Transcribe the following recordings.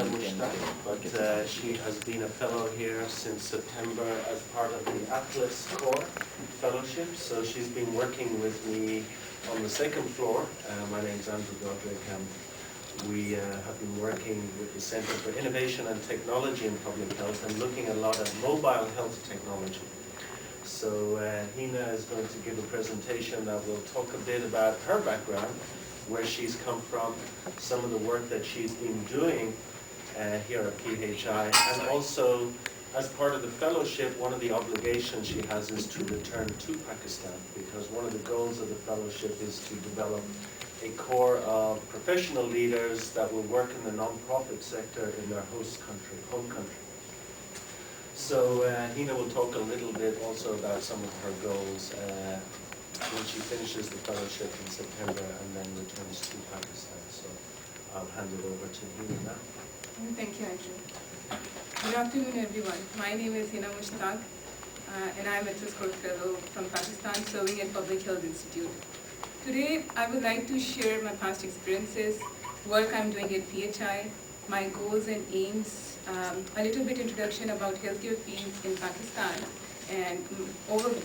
Hina Mushtaq, but she has been a fellow here since September as part of the Atlas Core Fellowship. So she's been working with me on the second floor. My name's Andrew Godric, and we have been working with the Center for Innovation and Technology in Public Health and looking a lot at mobile health technology. So Hina is going to give a presentation that will talk a bit about her background, where she's come from, some of the work that she's been doing here at PHI, and also as part of the fellowship, one of the obligations she has is to return to Pakistan, because one of the goals of the fellowship is to develop a core of professional leaders that will work in the non-profit sector in their host country, home country. So Hina will talk a little bit also about some of her goals when she finishes the fellowship in September and then returns to Pakistan. So I'll hand it over to Hina now. Thank you, Andrew. Good afternoon, everyone. My name is Hina Mushtaq, and I'm a Atlas Core Fellow from Pakistan, serving at Public Health Institute. Today, I would like to share my past experiences, work I'm doing at PHI, my goals and aims, a little bit introduction about healthcare fields in Pakistan, and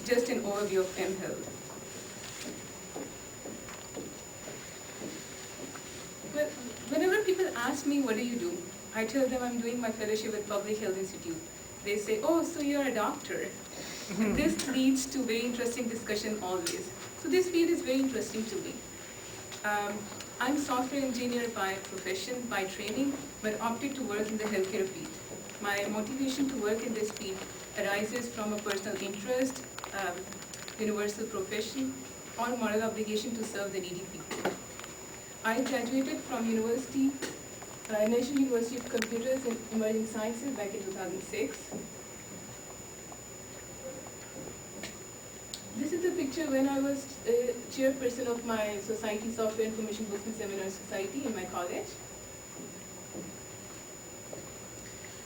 just an overview of mHealth. Well, whenever people ask me, what do you do? I tell them I'm doing my fellowship at Public Health Institute. They say, oh, so you're a doctor. And this leads to very interesting discussion always. So this field is very interesting to me. I'm a software engineer by profession, by training, but opted to work in the healthcare field. My motivation to work in this field arises from a personal interest, universal profession, or moral obligation to serve the needy people. I graduated from National University of Computers and Emerging Sciences back in 2006. This is a picture when I was chairperson of my society, Software Information Books and Seminar Society in my college.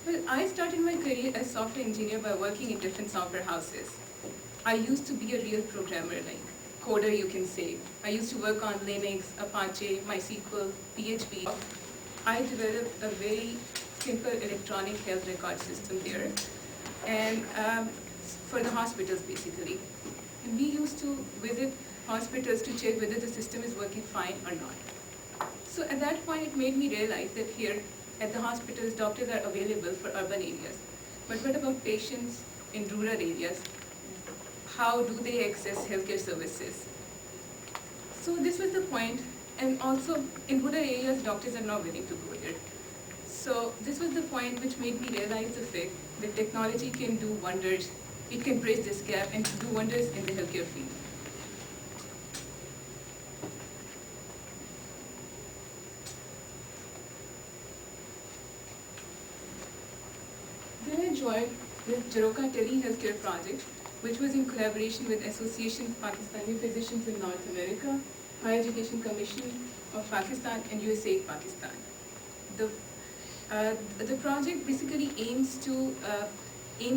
Well, I started my career as software engineer by working in different software houses. I used to be a real programmer, like coder you can say. I used to work on Linux, Apache, MySQL, PHP. I developed a very simple electronic health record system there, and for the hospitals basically. And we used to visit hospitals to check whether the system is working fine or not. So at that point, it made me realize that here at the hospitals, doctors are available for urban areas. But what about patients in rural areas? How do they access healthcare services? So this was the point. And also, in rural areas, doctors are not willing to go there. So this was the point which made me realize the fact that technology can do wonders. It can bridge this gap and do wonders in the healthcare field. Then I joined the Jaroka Tele-Healthcare Project, which was in collaboration with Association of Pakistani Physicians in North America, Higher Education Commission of Pakistan, and USAID Pakistan. The project basically aims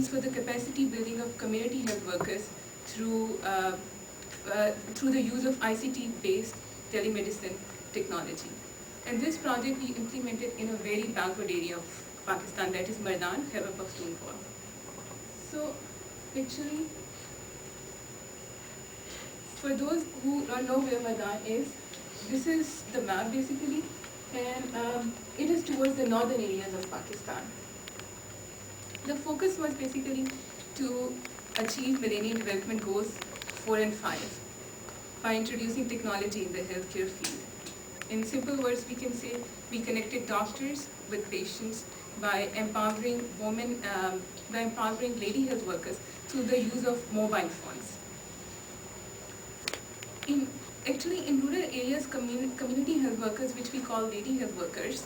for the capacity building of community health workers through the use of ICT-based telemedicine technology. And this project we implemented in a very backward area of Pakistan, that is Mardan, Khyber Pakhtunkhwa. So actually, for those who don't know where Mardan is, this is the map basically, and it is towards the northern areas of Pakistan. The focus was basically to achieve Millennium Development Goals 4 and 5 by introducing technology in the healthcare field. In simple words, we can say we connected doctors with patients by empowering women, by empowering lady health workers through the use of mobile phones. Actually, in rural areas, community health workers, which we call lady health workers,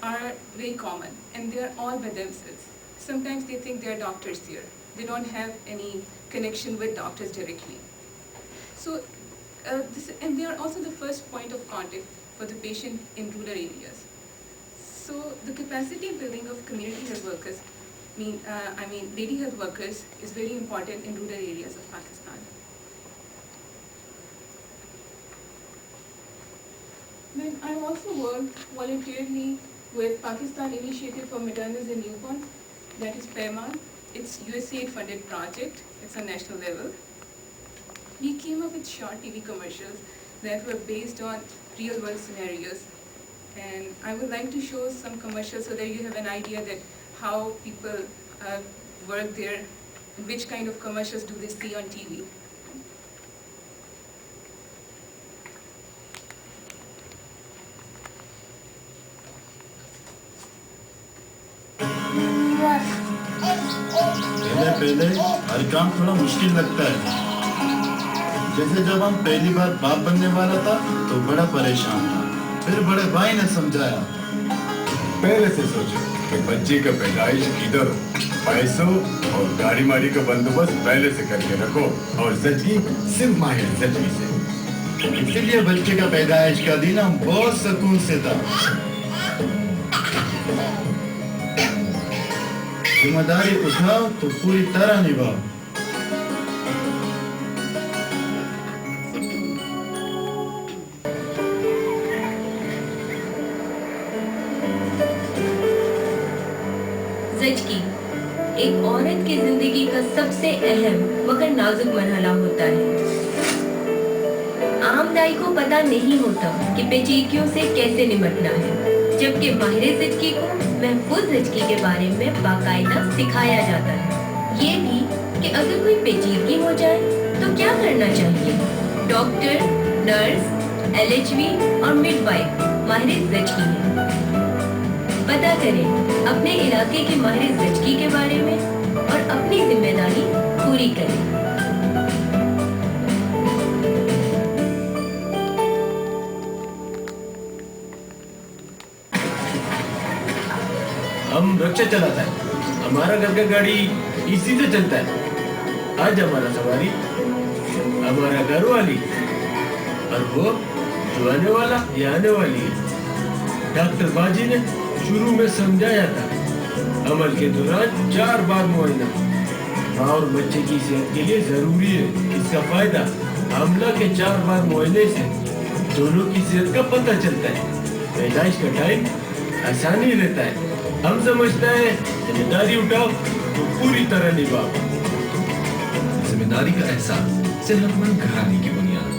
are very common, and they are all by themselves. Sometimes they think they are doctors there. They don't have any connection with doctors directly. So, and they are also the first point of contact for the patient in rural areas. So, the capacity building of community health workers, lady health workers, is very important in rural areas of Pakistan. Then I also worked voluntarily with Pakistan Initiative for Maternals and Newborns, that is PEMA. It's USAID funded project. It's on national level. We came up with short TV commercials that were based on real world scenarios. And I would like to show some commercials so that you have an idea that how people work there, which kind of commercials do they see on TV. पहले हर काम थोड़ा मुश्किल लगता है। जैसे जब हम पहली बार बाप बनने वाला था तो बड़ा परेशान था, फिर बड़े भाई ने समझाया। पहले से सोचो कि बच्चे का पैदाइश किधर हो, पैसों और गाड़ी माड़ी का बंदोबस्त पहले से करके रखो और जच्ची सिर्फ माहिर जच्ची से। इसीलिए बच्चे का पैदाइश का दिन हम बहुत सुकून से था। जिम्मेदारी उठाओ तो पूरी तरह निभाओ। ज़च्ची एक औरत की जिंदगी का सबसे अहम मगर नाजुक मरहला होता है। आम दाई को पता नहीं होता कि पेचीदगियों से कैसे निपटना है, जबकि माहिर ज़च्ची को महफूज ज़च्ची के बारे में बाकायदा सिखाया जाता है। ये भी कि अगर कोई पेचीदगी हो जाए तो क्या करना चाहिए। डॉक्टर, नर्स, LHV और मिडवाइफ माहिर ज़च्ची हैं। पता करें अपने इलाके के माहिर ज़च्ची के बारे में और अपनी जिम्मेदारी पूरी करें। हम रिक्शा चलाता है, हमारा घर का गाड़ी इसी से चलता है। आज हमारा सवारी हमारा घर वाली और वो जो आने वाला या आने वाली है। डॉक्टर बाजी ने शुरू में समझाया था, अमल के दौरान 4 बार मुआयना माँ और बच्चे की सेहत के लिए जरूरी है। इसका फायदा हमला के 4 बार मुआयने से दोनों की सेहत का पता चलता है। पैदाइश का टाइम आसानी रहता है। हम समझता है जिम्मेदारी उठाओ तो पूरी तरह निभाओ। जिम्मेदारी का एहसास सेहतमंद घराने की बुनियाद।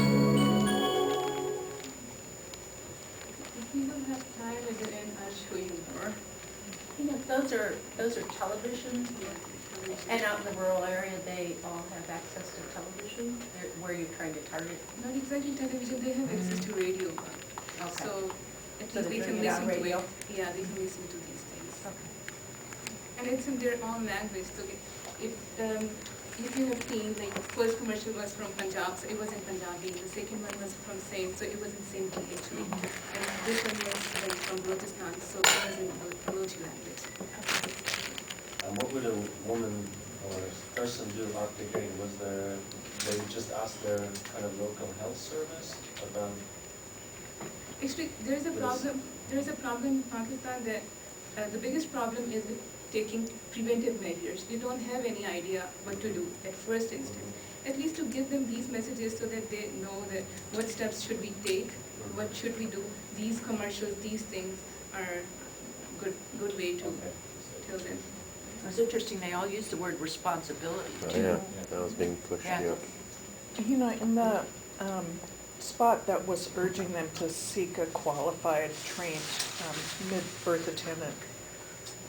Those are television, and out in the rural area, they all have access to television. Where you're trying to target? Not exactly television, they have access to radio. Okay. So at So least they they're can doing it on listen to radio? it. Yeah, they can listen to these things. Okay. And it's in their own language. So if you have seen, like the first commercial was from Punjab, so it was in Punjabi. The second one was from Sindh, so it was in Sindhi actually. And this one was like from Balochistan, so it was in Balochi language. And what would a woman or person do after hearing? Was there, they would just ask their kind of local health service about? Actually, there is a problem in Pakistan that the biggest problem is with taking preventive measures. You don't have any idea what to do at first instance. At least to give them these messages so that they know that what steps should we take, what should we do. These commercials, these things are good way to tell them. It's interesting, they all use the word responsibility too. Yeah, that was being pushed, Yeah. yeah. You know, in the spot that was urging them to seek a qualified, trained mid-birth attendant,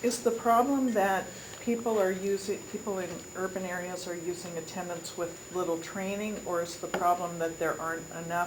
is the problem that people in urban areas are using attendants with little training, or is the problem that there aren't enough